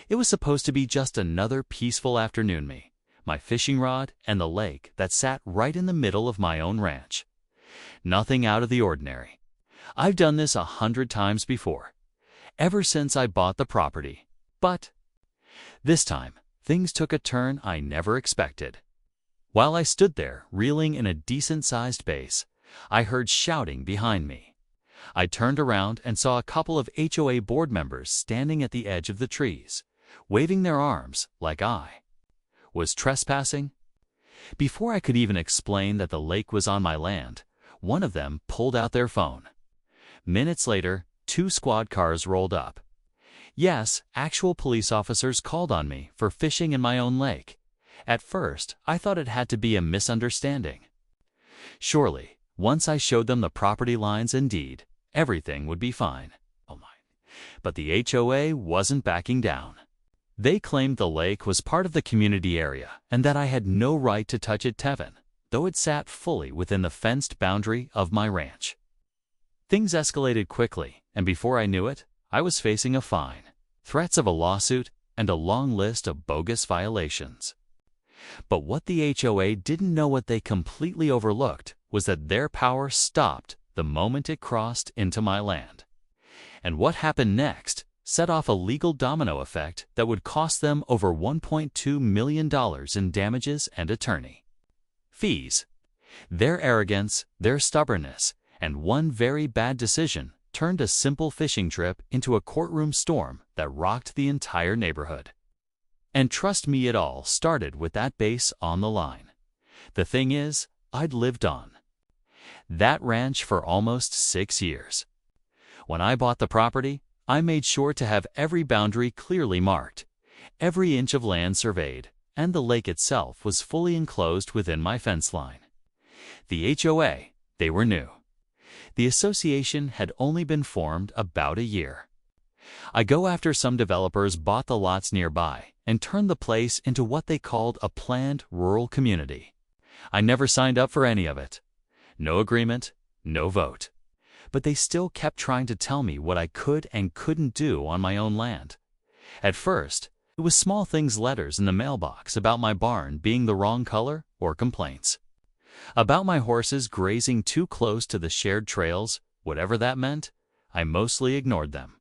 It was supposed to be just another peaceful afternoon me, my fishing rod, and the lake that sat right in the middle of my own ranch. Nothing out of the ordinary. I've done this 100 times before, ever since I bought the property. But this time, things took a turn I never expected. While I stood there, reeling in a decent-sized bass, I heard shouting behind me. I turned around and saw a couple of HOA board members standing at the edge of the trees, waving their arms like I was trespassing. Before I could even explain that the lake was on my land, one of them pulled out their phone. Minutes later, 2 squad cars rolled up. Yes, actual police officers called on me for fishing in my own lake. At first, I thought it had to be a misunderstanding. Surely, once I showed them the property lines and deed, everything would be fine. Oh my. But the HOA wasn't backing down. They claimed the lake was part of the community area and that I had no right to touch it, though it sat fully within the fenced boundary of my ranch. Things escalated quickly, and before I knew it, I was facing a fine, threats of a lawsuit, and a long list of bogus violations. But what the HOA didn't know, what they completely overlooked, was that their power stopped the moment it crossed into my land. And what happened next set off a legal domino effect that would cost them over $1.2 million in damages and attorney fees. Their arrogance, their stubbornness, and one very bad decision turned a simple fishing trip into a courtroom storm that rocked the entire neighborhood. And trust me, it all started with that bass on the line. The thing is, I'd lived on that ranch for almost 6 years. When I bought the property, I made sure to have every boundary clearly marked, every inch of land surveyed, and the lake itself was fully enclosed within my fence line. The HOA, they were new. The association had only been formed about a year. I go after some developers bought the lots nearby and turned the place into what they called a planned rural community. I never signed up for any of it. No agreement, no vote. But they still kept trying to tell me what I could and couldn't do on my own land. At first, it was small things, letters in the mailbox about my barn being the wrong color, or complaints about my horses grazing too close to the shared trails. Whatever that meant, I mostly ignored them.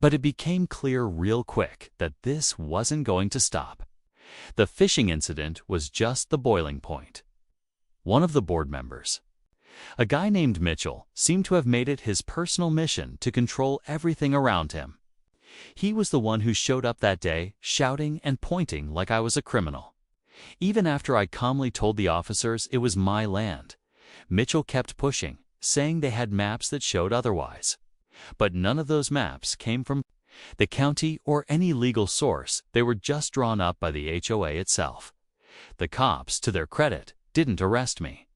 But it became clear real quick that this wasn't going to stop. The fishing incident was just the boiling point. One of the board members, a guy named Mitchell, seemed to have made it his personal mission to control everything around him. He was the one who showed up that day, shouting and pointing like I was a criminal. Even after I calmly told the officers it was my land, Mitchell kept pushing, saying they had maps that showed otherwise. But none of those maps came from the county or any legal source. They were just drawn up by the HOA itself. The cops, to their credit, didn't arrest me.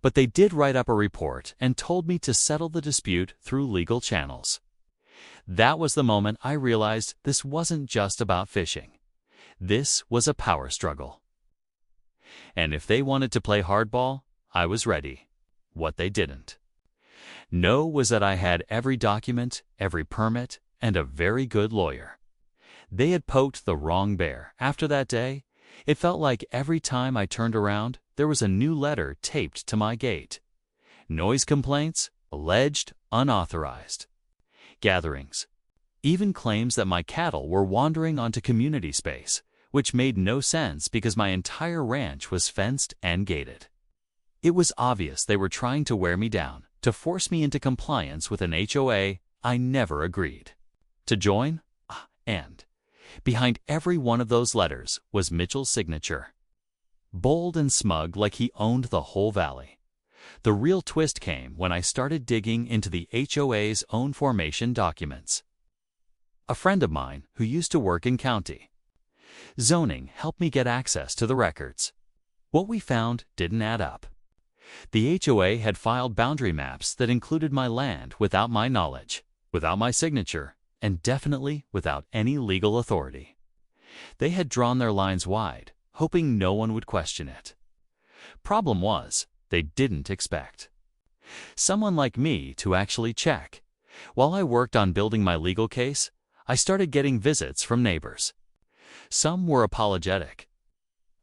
But they did write up a report and told me to settle the dispute through legal channels. That was the moment I realized this wasn't just about fishing. This was a power struggle. And if they wanted to play hardball, I was ready. What they didn't know was that I had every document, every permit, and a very good lawyer. They had poked the wrong bear. After that day, it felt like every time I turned around, there was a new letter taped to my gate. Noise complaints, alleged, unauthorized gatherings, even claims that my cattle were wandering onto community space, which made no sense because my entire ranch was fenced and gated. It was obvious they were trying to wear me down, to force me into compliance with an HOA I never agreed to join. And behind every one of those letters was Mitchell's signature, bold and smug like he owned the whole valley. The real twist came when I started digging into the HOA's own formation documents. A friend of mine who used to work in county zoning helped me get access to the records. What we found didn't add up. The HOA had filed boundary maps that included my land without my knowledge, without my signature, and definitely without any legal authority. They had drawn their lines wide, hoping no one would question it. Problem was, they didn't expect someone like me to actually check. While I worked on building my legal case, I started getting visits from neighbors. Some were apologetic.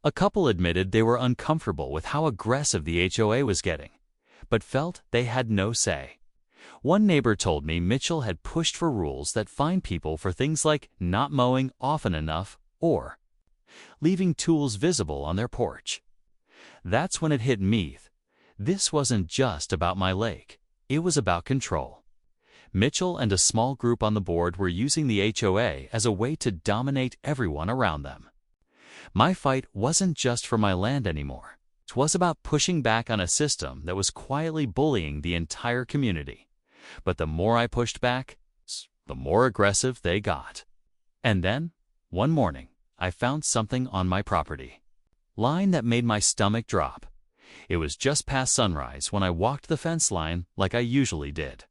A couple admitted they were uncomfortable with how aggressive the HOA was getting, but felt they had no say. One neighbor told me Mitchell had pushed for rules that fine people for things like not mowing often enough or leaving tools visible on their porch. That's when it hit me. This wasn't just about my lake. It was about control. Mitchell and a small group on the board were using the HOA as a way to dominate everyone around them. My fight wasn't just for my land anymore. It was about pushing back on a system that was quietly bullying the entire community. But the more I pushed back, the more aggressive they got. And then, one morning, I found something on my property. Line that made my stomach drop. It was just past sunrise when I walked the fence line like I usually did.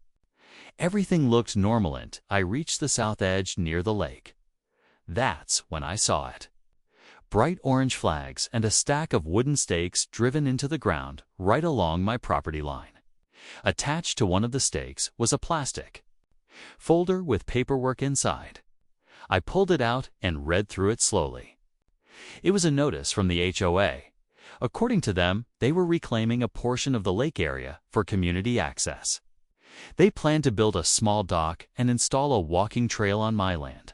Everything looked normal until I reached the south edge near the lake. That's when I saw it. Bright orange flags and a stack of wooden stakes driven into the ground right along my property line. Attached to one of the stakes was a plastic folder with paperwork inside. I pulled it out and read through it slowly. It was a notice from the HOA. According to them, they were reclaiming a portion of the lake area for community access. They planned to build a small dock and install a walking trail on my land.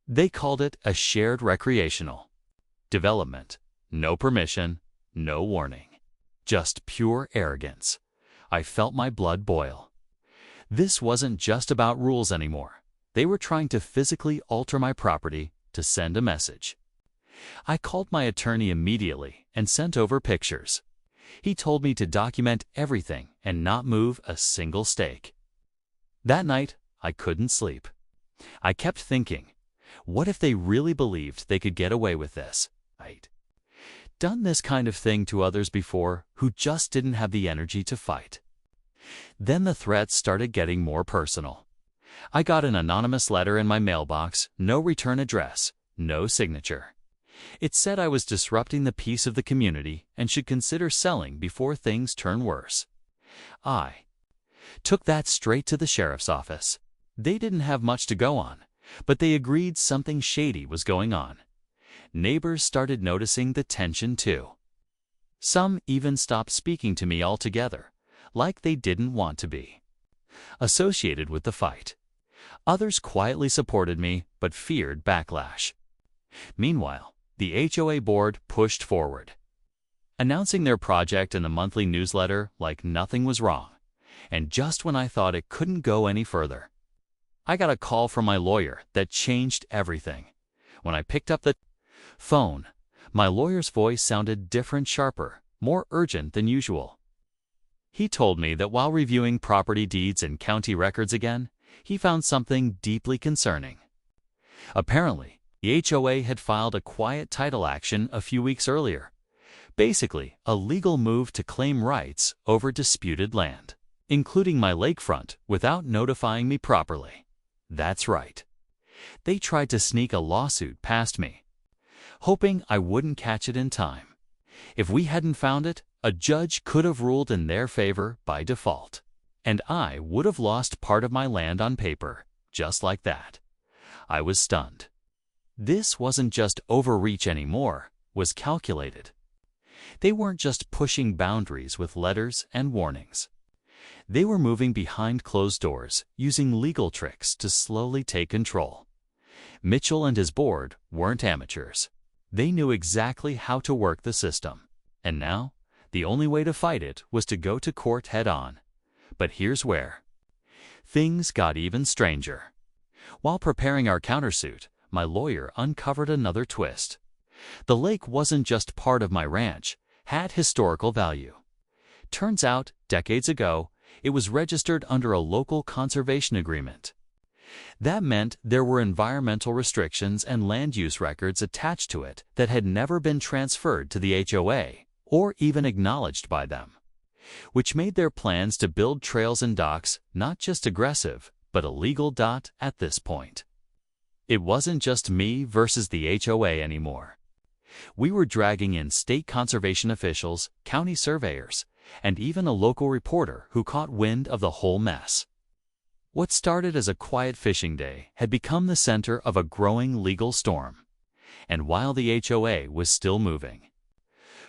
They called it a shared recreational development. No permission, no warning. Just pure arrogance. I felt my blood boil. This wasn't just about rules anymore. They were trying to physically alter my property to send a message. I called my attorney immediately and sent over pictures. He told me to document everything and not move a single stake. That night, I couldn't sleep. I kept thinking, what if they really believed they could get away with this? I'd done this kind of thing to others before who just didn't have the energy to fight. Then the threats started getting more personal. I got an anonymous letter in my mailbox, no return address, no signature. It said I was disrupting the peace of the community and should consider selling before things turn worse. I took that straight to the sheriff's office. They didn't have much to go on, but they agreed something shady was going on. Neighbors started noticing the tension too. Some even stopped speaking to me altogether, like they didn't want to be associated with the fight. Others quietly supported me but feared backlash. Meanwhile, the HOA board pushed forward, announcing their project in the monthly newsletter like nothing was wrong. And just when I thought it couldn't go any further, I got a call from my lawyer that changed everything. When I picked up the phone, my lawyer's voice sounded different, sharper, more urgent than usual. He told me that while reviewing property deeds and county records again, he found something deeply concerning. Apparently, the HOA had filed a quiet title action a few weeks earlier, basically a legal move to claim rights over disputed land, including my lakefront, without notifying me properly. That's right. They tried to sneak a lawsuit past me, hoping I wouldn't catch it in time. If we hadn't found it, a judge could have ruled in their favor by default, and I would have lost part of my land on paper, just like that. I was stunned. This wasn't just overreach anymore, was calculated. They weren't just pushing boundaries with letters and warnings. They were moving behind closed doors, using legal tricks to slowly take control. Mitchell and his board weren't amateurs. They knew exactly how to work the system. And now, the only way to fight it was to go to court head-on. But here's where things got even stranger. While preparing our countersuit, my lawyer uncovered another twist. The lake wasn't just part of my ranch, had historical value. Turns out, decades ago, it was registered under a local conservation agreement. That meant there were environmental restrictions and land use records attached to it that had never been transferred to the HOA or even acknowledged by them, which made their plans to build trails and docks not just aggressive, but illegal. At this point, it wasn't just me versus the HOA anymore. We were dragging in state conservation officials, county surveyors, and even a local reporter who caught wind of the whole mess. What started as a quiet fishing day had become the center of a growing legal storm. And while the HOA was still moving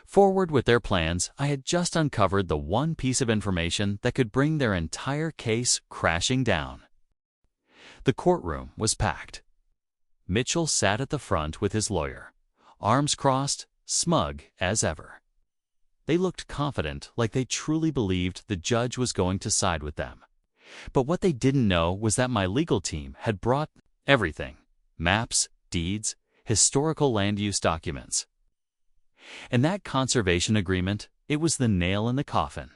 forward with their plans, I had just uncovered the one piece of information that could bring their entire case crashing down. The courtroom was packed. Mitchell sat at the front with his lawyer, arms crossed, smug as ever. They looked confident, like they truly believed the judge was going to side with them. But what they didn't know was that my legal team had brought everything: maps, deeds, historical land use documents. And that conservation agreement, it was the nail in the coffin.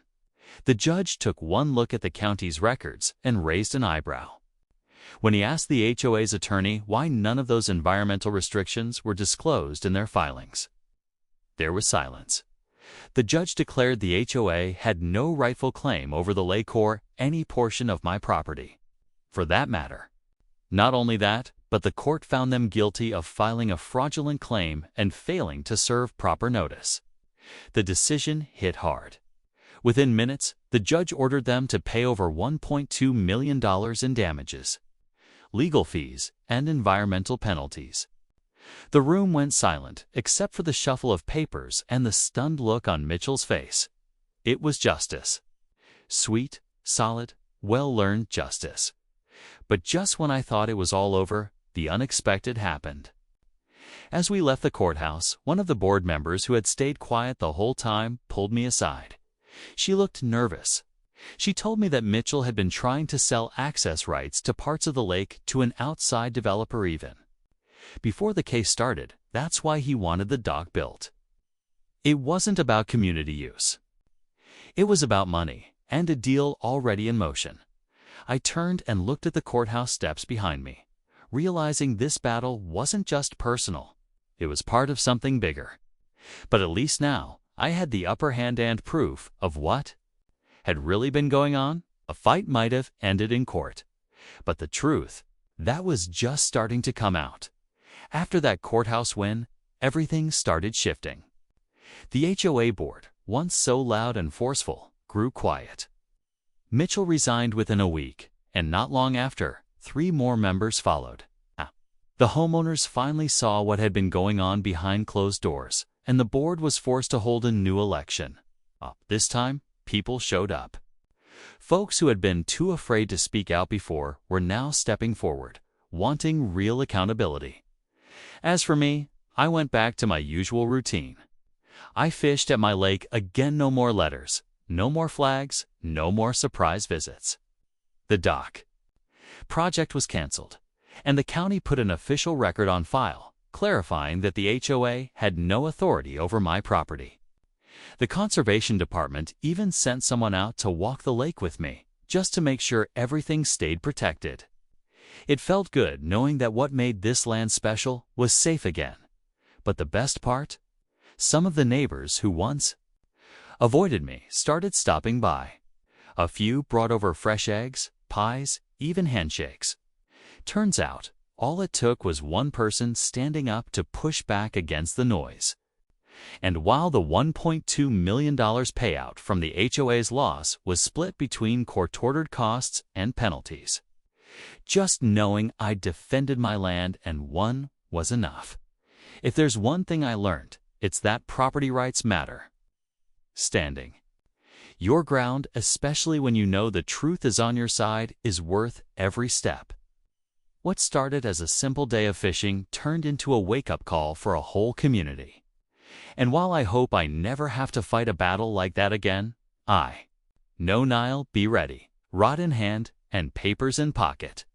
The judge took one look at the county's records and raised an eyebrow. When he asked the HOA's attorney why none of those environmental restrictions were disclosed in their filings, there was silence. The judge declared the HOA had no rightful claim over the lake or any portion of my property, for that matter. Not only that, but the court found them guilty of filing a fraudulent claim and failing to serve proper notice. The decision hit hard. Within minutes, the judge ordered them to pay over $1.2 million in damages, legal fees, and environmental penalties. The room went silent, except for the shuffle of papers and the stunned look on Mitchell's face. It was justice. Sweet, solid, well-learned justice. But just when I thought it was all over, the unexpected happened. As we left the courthouse, one of the board members who had stayed quiet the whole time pulled me aside. She looked nervous. She told me that Mitchell had been trying to sell access rights to parts of the lake to an outside developer even. Before the case started, that's why he wanted the dock built. It wasn't about community use. It was about money, and a deal already in motion. I turned and looked at the courthouse steps behind me, realizing this battle wasn't just personal. It was part of something bigger. But at least now, I had the upper hand and proof of what had really been going on. A fight might have ended in court, but the truth, that was just starting to come out. After that courthouse win, everything started shifting. The HOA board, once so loud and forceful, grew quiet. Mitchell resigned within a week, and not long after, 3 more members followed. The homeowners finally saw what had been going on behind closed doors, and the board was forced to hold a new election. This time, people showed up. Folks who had been too afraid to speak out before were now stepping forward, wanting real accountability. As for me, I went back to my usual routine. I fished at my lake again. No more letters, no more flags, no more surprise visits. The dock project was canceled, and the county put an official record on file, clarifying that the HOA had no authority over my property. The conservation department even sent someone out to walk the lake with me, just to make sure everything stayed protected. It felt good knowing that what made this land special was safe again. But the best part? Some of the neighbors who once avoided me started stopping by. A few brought over fresh eggs, pies, even handshakes. Turns out, all it took was one person standing up to push back against the noise. And while the $1.2 million payout from the HOA's loss was split between court-ordered costs and penalties, just knowing I defended my land and won was enough. If there's one thing I learned, it's that property rights matter. Standing your ground, especially when you know the truth is on your side, is worth every step. What started as a simple day of fishing turned into a wake-up call for a whole community. And while I hope I never have to fight a battle like that again, Nile, be ready, rod in hand and papers in pocket.